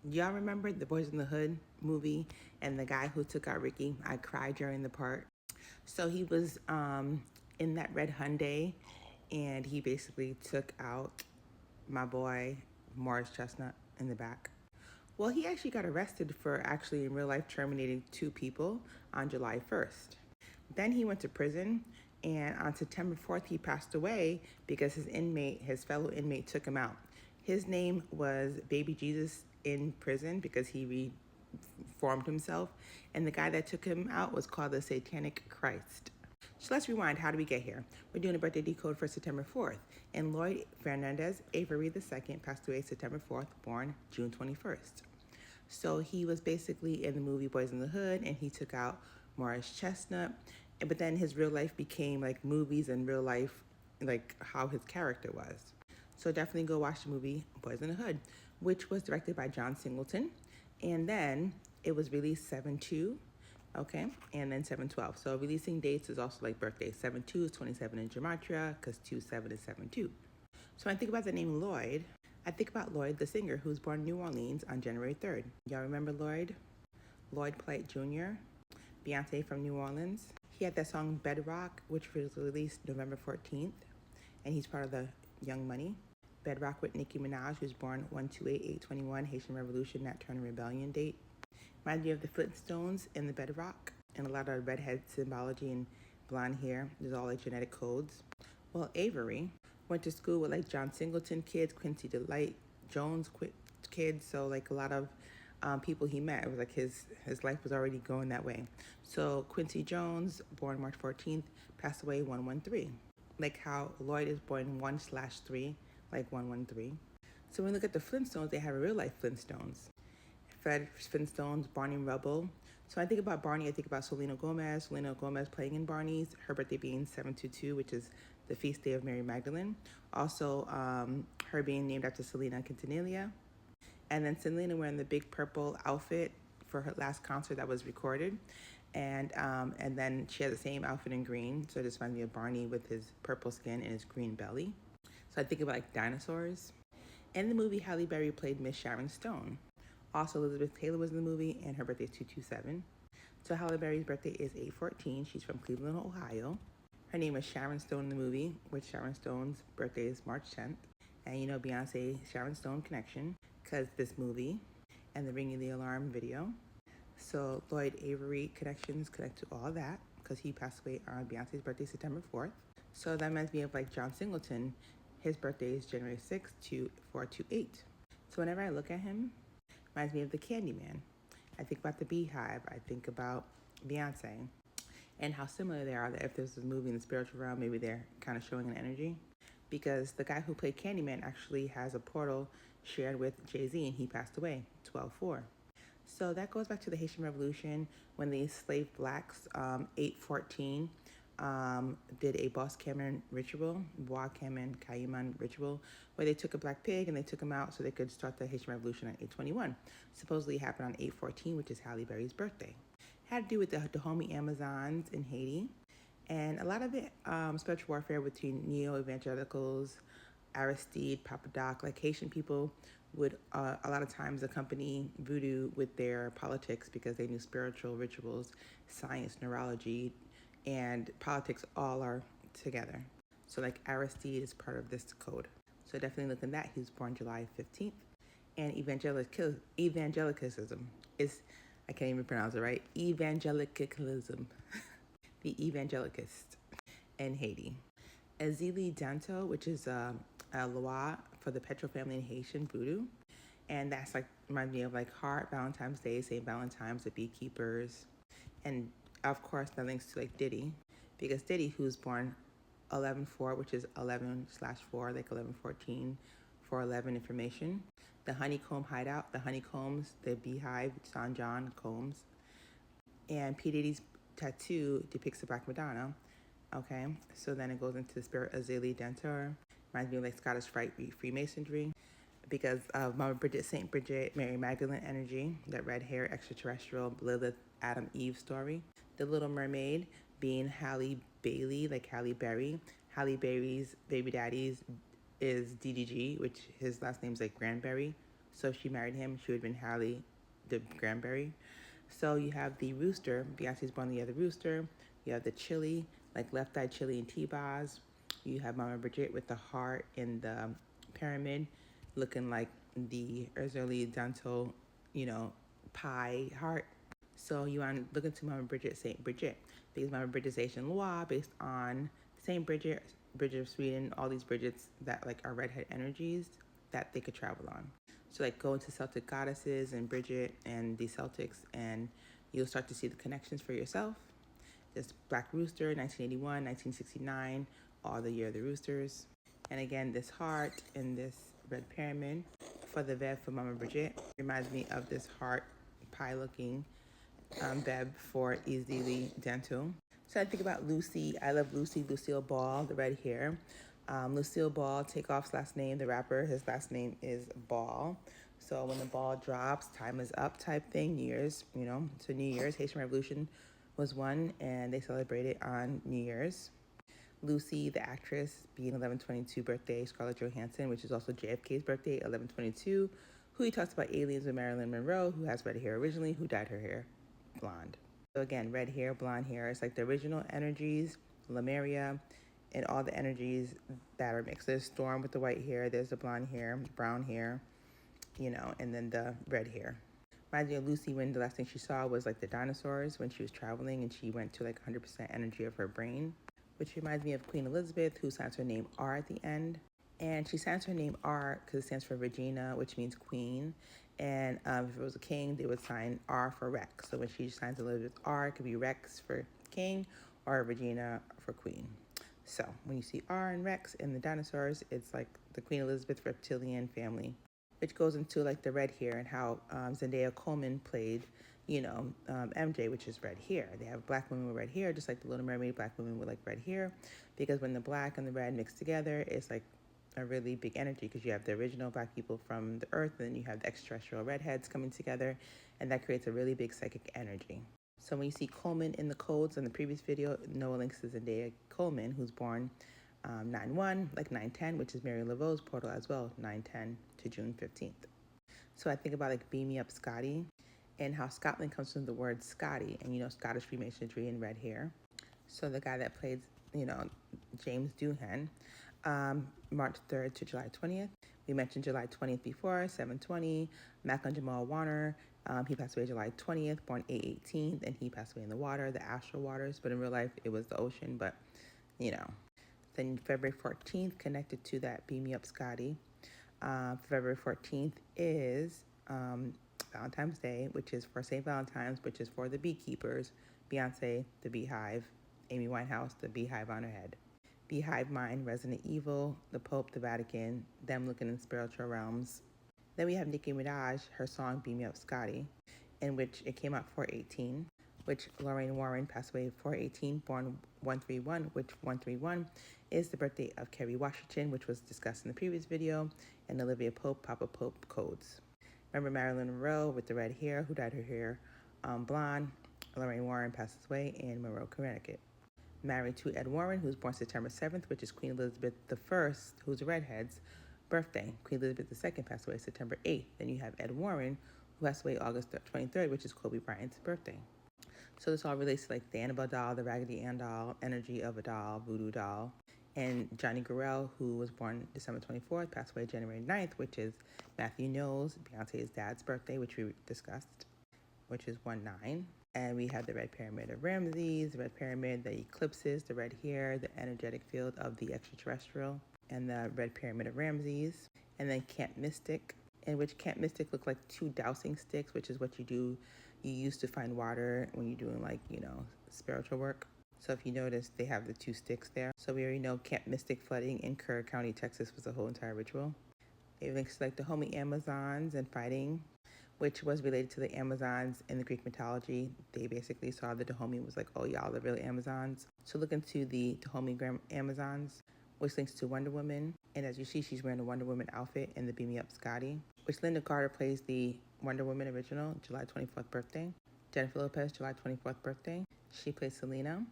Y'all remember the Boys in the Hood movie and the guy who took out Ricky? I cried during the part. So he was in that red Hyundai, and he basically took out my boy Morris Chestnut in the back. Well, he actually got arrested for actually in real life terminating two people on July 1st. Then he went to prison, and on September 4th, he passed away because his fellow inmate, took him out. His name was Baby Jesus in prison because he reformed himself, and the guy that took him out was called the Satanic Christ. So let's rewind. How do we get here? We're doing a birthday decode for September 4th. And Lloyd Fernandez Avery II passed away September 4th, born June 21st. So he was basically in the movie Boys in the Hood, and he took out Morris Chestnut. But then his real life became like movies and real life, like how his character was. So definitely go watch the movie Boys in the Hood, which was directed by John Singleton. And then it was released 7/2, okay, and then 7/12. So releasing dates is also like birthdays. 7/2 is 27 in Gematria because 2/7 is 7/2. So when I think about the name Lloyd, I think about Lloyd, the singer, who was born in New Orleans on January 3rd. Y'all remember Lloyd? Lloyd Polite Jr., Beyonce from New Orleans. He had that song Bedrock, which was released November 14th, and he's part of the Young Money. Bedrock with Nicki Minaj, who's born 1/28/821, Haitian Revolution, Nat Turner Rebellion date. Reminds me of the Flintstones in the Bedrock, and a lot of redhead symbology and blonde hair. There's all like genetic codes. Well, Avery went to school with like John Singleton kids, Quincy Delight Jones kids, so like a lot of people he met. It was like his life was already going that way. So Quincy Jones, born March 14th, passed away 1/13. Like how Lloyd is born 1/3, like 1/13. So when we look at the Flintstones, they have a real life Flintstones. Fred Flintstone's Barney Rubble. So I think about Barney, I think about Selena Gomez. Selena Gomez playing in Barney's, her birthday being 7/22, which is the feast day of Mary Magdalene. Also, her being named after Selena Quintanilla. And then Selena wearing the big purple outfit for her last concert that was recorded. And then she has the same outfit in green. So it just reminds me of Barney with his purple skin and his green belly. So I think about like dinosaurs. In the movie, Halle Berry played Miss Sharon Stone. Also, Elizabeth Taylor was in the movie, and her birthday is 2/27. So Halle Berry's birthday is 8/14. She's from Cleveland, Ohio. Her name is Sharon Stone in the movie, which Sharon Stone's birthday is March 10th. And you know Beyonce Sharon Stone connection, because this movie and the Ringing the Alarm video. So Lloyd Avery connections connect to all that, because he passed away on Beyonce's birthday, September 4th. So that reminds me of like John Singleton. His birthday is January 6th, 4/28. So whenever I look at him, reminds me of the Candyman. I think about the Beehive. I think about Beyonce and how similar they are. That if there's a movie in the spiritual realm, maybe they're kind of showing an energy. Because the guy who played Candyman actually has a portal shared with Jay-Z, and he passed away 12/4. So that goes back to the Haitian Revolution when the enslaved blacks, 8/14, did a Boss Cameron ritual, Bois Caiman ritual, where they took a black pig and they took him out so they could start the Haitian Revolution on 8/21. Supposedly it happened on 8/14, which is Halle Berry's birthday. It had to do with the Dahomey Amazons in Haiti, and a lot of it spiritual warfare between neo-evangelicals, Aristide, Papa Doc, like Haitian people would a lot of times accompany voodoo with their politics because they knew spiritual rituals, science, neurology, and politics all are together. So like Aristide is part of this code. So definitely look at that. He was born July 15th. And evangelicism is, I can't even pronounce it right, evangelicalism, the evangelicist in Haiti. Azili Danto, which is a loi for the Petro family in Haitian voodoo. And that's like, reminds me of like Heart, Valentine's Day, St. Valentine's, the beekeepers. And of course, that links to like Diddy, because Diddy, who's born 11/4, which is 11/4, like 11/14, 4/11 information. The honeycomb hideout, the honeycombs, the beehive, San John combs. And P. Diddy's tattoo depicts the Black Madonna. Okay, so then it goes into the spirit of Azalea Dentor. Reminds me of like Scottish Freemasonry, because of Mama Bridget, Saint Bridget, Mary Magdalene energy, that red hair, extraterrestrial, Lilith, Adam, Eve story. The Little Mermaid being Halle Bailey, like Halle Berry. Halle Berry's baby daddy's is DDG, which his last name's like Granberry. So if she married him, she would have been Halle the Granberry. So you have the rooster. Beyonce's born the year of the rooster. You have the chili, like left-eye chili and T-Boz. You have Mama Bridget with the heart in the pyramid, looking like the Ursula Dental, pie heart. So you want to look into Mama Bridget, Saint Bridget, because Mama Bridget's Asian law based on Saint Bridget, Bridget of Sweden, all these Bridgets that like are redhead energies that they could travel on. So like go into Celtic goddesses and Bridget and the Celtics, and you'll start to see the connections for yourself. This Black Rooster, 1981, 1969, all the year of the roosters. And again, this heart in this red pyramid for the Vev for Mama Bridget reminds me of this heart pie looking Beb for Easily Dental. So I think about Lucy. I love Lucy, Lucille Ball, the red hair. Lucille Ball, Takeoff's last name, the rapper, his last name is Ball. So when the ball drops, time is up type thing, New Year's, so New Year's, Haitian Revolution was one, and they celebrated on New Year's. Lucy, the actress, being 11/22 birthday, Scarlett Johansson, which is also JFK's birthday, 11/22, who he talks about aliens with Marilyn Monroe, who has red hair originally, who dyed her hair blonde. So again, red hair, blonde hair, it's like the original energies, Lemuria, and all the energies that are mixed. There's Storm with the white hair, there's the blonde hair, brown hair, and then the red hair. Reminds me of Lucy when the last thing she saw was like the dinosaurs when she was traveling and she went to like 100% energy of her brain, which reminds me of Queen Elizabeth, who signs her name R at the end. And she signs her name R because it stands for Regina, which means queen. And if it was a king, they would sign R for Rex. So when she signs Elizabeth R, it could be Rex for king or Regina for queen. So when you see R and Rex in the dinosaurs, it's like the Queen Elizabeth reptilian family, which goes into like the red hair and how Zendaya Coleman played, MJ, which is red hair. They have black women with red hair, just like the Little Mermaid, black women with like red hair, because when the black and the red mix together, it's like a really big energy because you have the original black people from the earth and then you have the extraterrestrial redheads coming together, and that creates a really big psychic energy. So when you see Coleman in the codes in the previous video, Noah links to Zendaya Coleman, who's born 9/1, like 9/10, which is Mary Laveau's portal as well, 9/10 to June 15th. So I think about like Beam Me Up Scotty and how Scotland comes from the word Scotty, and Scottish Freemasonry and red hair. So the guy that played, James Doohan, March 3rd to July 20th. We mentioned July 20th before, 7/20. Malcolm Jamal Warner, he passed away July 20th, born 8/18, and he passed away in the water, the astral waters, but in real life it was the ocean, but Then February 14th, connected to that Beam Me Up Scotty. February 14th is Valentine's Day, which is for St. Valentine's, which is for the beekeepers, Beyonce, the beehive, Amy Winehouse, the beehive on her head. Beehive Mind, Resident Evil, the Pope, the Vatican, them looking in spiritual realms. Then we have Nicki Minaj, her song Beam Me Up Scotty, in which it came out 4/18, which Lorraine Warren passed away 4/18, born 131, which 131 is the birthday of Kerry Washington, which was discussed in the previous video, and Olivia Pope, Papa Pope codes. Remember Marilyn Monroe with the red hair, who dyed her hair blonde. Lorraine Warren passes away in Monroe, Connecticut. Married to Ed Warren, who's born September 7th, which is Queen Elizabeth I, who's a redhead's birthday. Queen Elizabeth II passed away September 8th. Then you have Ed Warren, who passed away August 23rd, which is Kobe Bryant's birthday. So this all relates to like the Annabelle doll, the Raggedy Ann doll, energy of a doll, voodoo doll. And Johnny Guerrero, who was born December 24th, passed away January 9th, which is Matthew Knowles, Beyonce's dad's birthday, which we discussed, which is 1/9. And we have the red pyramid of Ramses, the red pyramid, the eclipses, the red hair, the energetic field of the extraterrestrial, and the red pyramid of Ramses. And then Camp Mystic, in which Camp Mystic look like two dowsing sticks, which is what you use to find water when you're doing like, spiritual work. So if you notice, they have the two sticks there. So we already know Camp Mystic flooding in Kerr County, Texas was a whole entire ritual. It links to like the Homi Amazons and fighting, which was related to the Amazons in the Greek mythology. They basically saw the Dahomey was like, oh, y'all are really Amazons. So look into the Dahomey Amazons, which links to Wonder Woman. And as you see, she's wearing a Wonder Woman outfit in the Beam Me Up Scotty, which Linda Carter plays the Wonder Woman original, July 24th birthday. Jennifer Lopez, July 24th birthday. She plays Selena,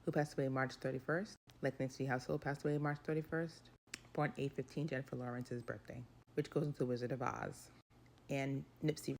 who passed away March 31st. Like Nancy Household passed away March 31st. Born 8/15, Jennifer Lawrence's birthday, which goes into Wizard of Oz. and Nipsey